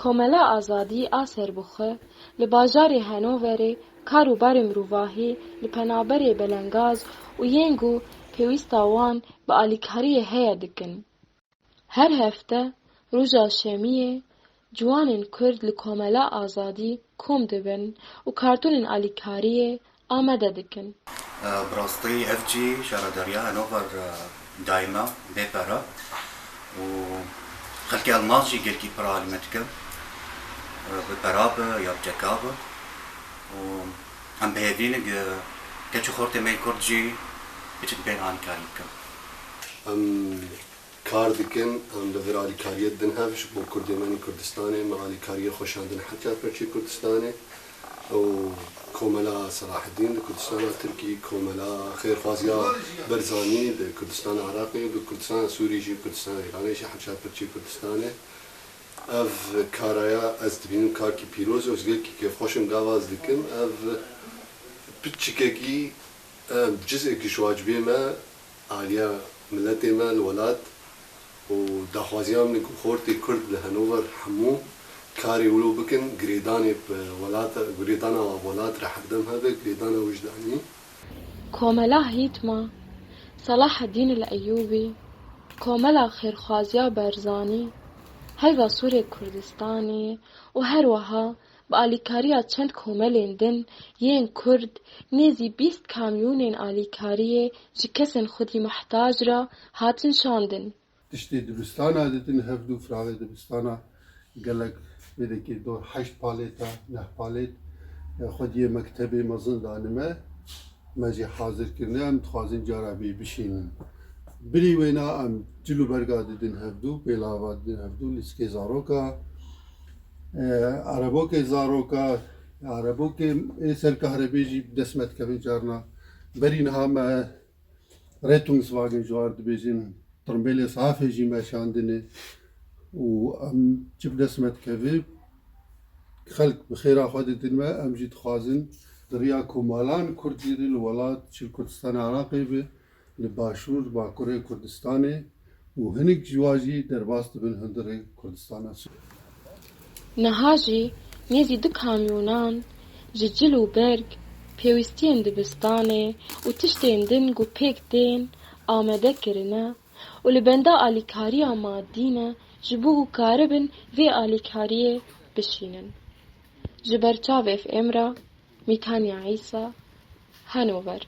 کاملا آزادی آسر بخه لباجار هانووری کارو بار مروواهی لپنابر بلنگاز و ینگو پیوستاوان با آلیکاری هیا دکن. هر هفته روزا شمیه جوانن کرد لکاملا آزادی کم دبن و کارتون آلیکاری آمده دکن. براستی افجی شارداریا هانوور دائما بپره و خلقی الماس جی گلکی پرا علمتکم بپرابه یا بجکابه و هم بهدینه کچو خورته می کرد جی بچت بین آلیکاری بکم. کار دکن هم لور آلیکاریت دن هفش با کردمانی کردستانه ما آلیکاری خوشاندن حجات پرچی کردستانه و كوملا صلاح الدين لكردستان التركي كوملا خير فازيا برزاني لكردستان العراقي لكردستان السوري جي كردستان الإيراني شي حد شاف برشي كردستاني اف كارايا از تبينو كار كي بيروز وزغل كي كيف خوشم غاواز لكن اف بتشككي جزء كي واجبي ما عليا ملتي ما الولاد وداخوازيام نكو خورتي كرد لهانوفر حمو كاري ولو بكن قريداني بولات قريدانا وولات رح اقدم هذا قريدانا وجداني كوملا هيتما صلاح الدين الأيوبي كوملا خير خوازيا برزاني هيدا سوري كردستاني وهروها بآليكاريا چند كوملين دن ين كرد نيزي 20 كاميونين آليكاريه جكسن خودي محتاج را هاتن شاندن تشتي دبستانا دتن هفدو فراغي دبستانا قالك بدك دور 8 باليتا 9 باليت خدي مكتبي مزن دانما ماجي حاضر كرنا ام تخازن جرابي بشين بري وينا ام جلو برغا ددن هفدو بلاوا ددن هفدو لسكي زاروكا عربوك زاروكا عربوك سر كهربي جي دسمت كبن جارنا برينها ما ريتونز واجن جوار دبيجن ترمبيلي صافي جي ما شاندني و ام جب دسمت كبير خلق بخير أخوات الماء أم جيت خازن دريا كومالان كردي الولاد شل كردستان عراقي به لباشور باكوري كردستاني وهنك جواجي درباست بن هندري كردستان نهاجي نيزي دو كاميونان جيجلو برگ پیوستين دبستاني و تشتين دنگو پیک دين آمده کرنه و لبنده آلیکاریا مادینه جبو كاربن في آليكاريه بشينن جبر تشافيف إمرا ميتانيا عيسى هانوفر